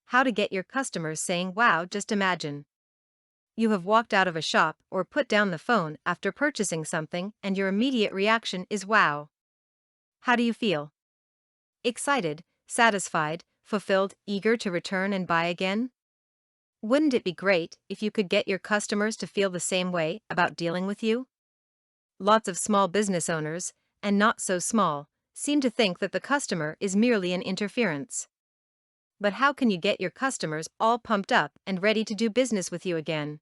How to get your customers saying wow. Just imagine. You have walked out of a shop or put down the phone after purchasing something and your immediate reaction is wow. How do you feel? Excited, satisfied, fulfilled, eager to return and buy again? Wouldn't it be great if you could get your customers to feel the same way about dealing with you? Lots of small business owners, and not so small, seem to think that the customer is merely an interference. But how can you get your customers all pumped up and ready to do business with you again?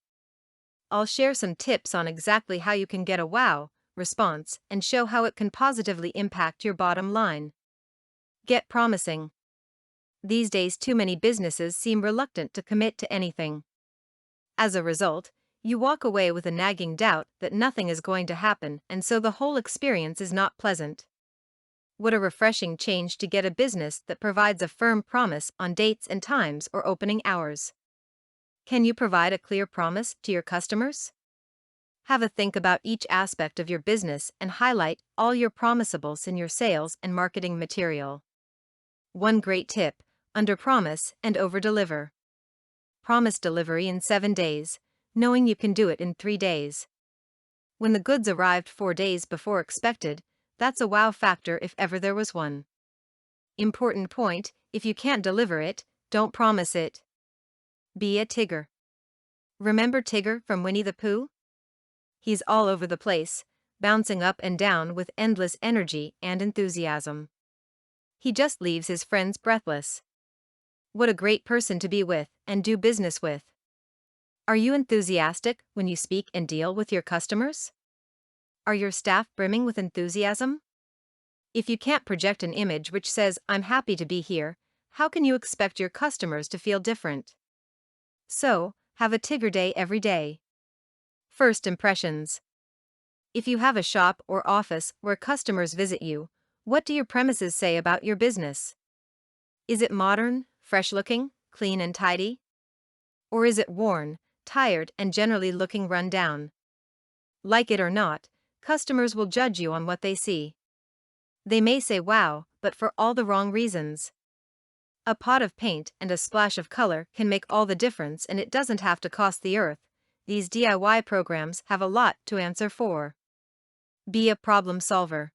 I'll share some tips on exactly how you can get a wow response and show how it can positively impact your bottom line. Get promising. These days, too many businesses seem reluctant to commit to anything. As a result, you walk away with a nagging doubt that nothing is going to happen, and so the whole experience is not pleasant. What a refreshing change to get a business that provides a firm promise on dates and times or opening hours. Can you provide a clear promise to your customers? Have a think about each aspect of your business and highlight all your promisables in your sales and marketing material. One great tip: under-promise and over-deliver. Promise delivery in 7 days, knowing you can do it in 3 days. When the goods arrived 4 days before expected, that's a wow factor if ever there was one. Important point: if you can't deliver it, don't promise it. Be a Tigger. Remember Tigger from Winnie the Pooh? He's all over the place, bouncing up and down with endless energy and enthusiasm. He just leaves his friends breathless. What a great person to be with and do business with. Are you enthusiastic when you speak and deal with your customers? Are your staff brimming with enthusiasm? If you can't project an image which says, "I'm happy to be here," how can you expect your customers to feel different? So, have a Tigger day every day. First impressions. If you have a shop or office where customers visit you, what do your premises say about your business? Is it modern, fresh-looking, clean and tidy? Or is it worn, tired, and generally looking run down? Like it or not, customers will judge you on what they see. They may say wow, but for all the wrong reasons. A pot of paint and a splash of color can make all the difference, and it doesn't have to cost the earth. These DIY programs have a lot to answer for. Be a problem solver.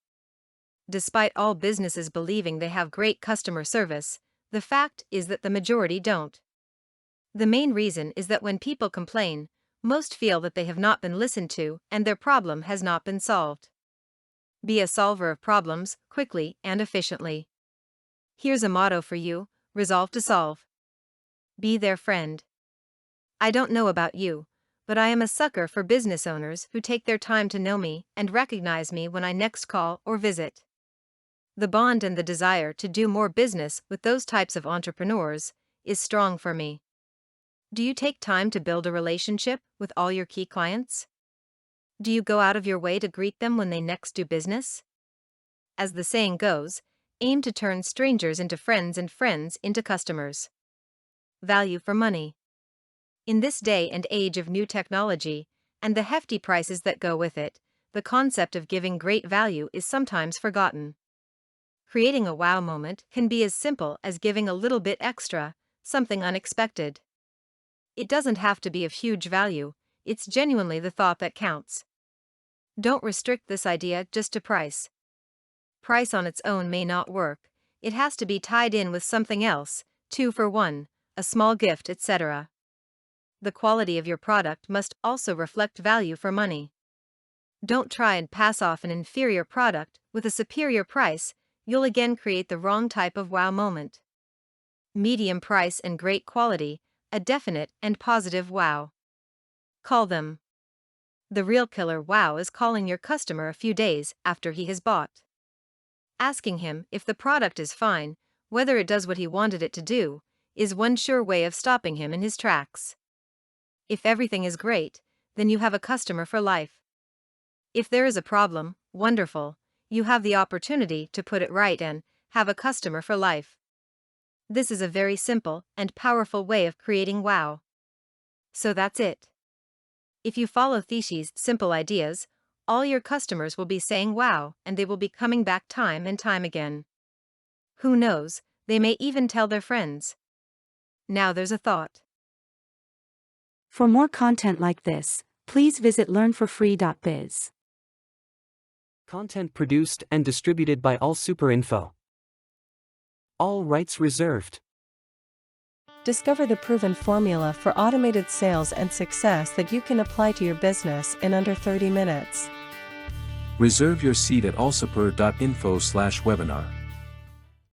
Despite all businesses believing they have great customer service, the fact is that the majority don't. The main reason is that when people complain, most feel that they have not been listened to and their problem has not been solved. Be a solver of problems quickly and efficiently. Here's a motto for you: resolve to solve. Be their friend. I don't know about you, but I am a sucker for business owners who take their time to know me and recognize me when I next call or visit. The bond and the desire to do more business with those types of entrepreneurs is strong for me. Do you take time to build a relationship with all your key clients? Do you go out of your way to greet them when they next do business? As the saying goes, aim to turn strangers into friends and friends into customers. Value for money. In this day and age of new technology, and the hefty prices that go with it, the concept of giving great value is sometimes forgotten. Creating a wow moment can be as simple as giving a little bit extra, something unexpected. It doesn't have to be of huge value, it's genuinely the thought that counts. Don't restrict this idea just to price. Price on its own may not work, it has to be tied in with something else, 2 for 1, a small gift, etc. The quality of your product must also reflect value for money. Don't try and pass off an inferior product with a superior price, you'll again create the wrong type of wow moment. Medium price and great quality, a definite and positive wow. Call them. The real killer wow is calling your customer a few days after he has bought. Asking him if the product is fine, whether it does what he wanted it to do, is one sure way of stopping him in his tracks. If everything is great, then you have a customer for life. If there is a problem, wonderful, you have the opportunity to put it right and have a customer for life. This is a very simple and powerful way of creating wow. So that's it. If you follow these simple ideas, all your customers will be saying wow, and they will be coming back time and time again. Who knows, they may even tell their friends. Now there's a thought. For more content like this, please visit learnforfree.biz. Content produced and distributed by All Super Info. All rights reserved. Discover the proven formula for automated sales and success that you can apply to your business in under 30 minutes. Reserve your seat at allsuper.info/webinar.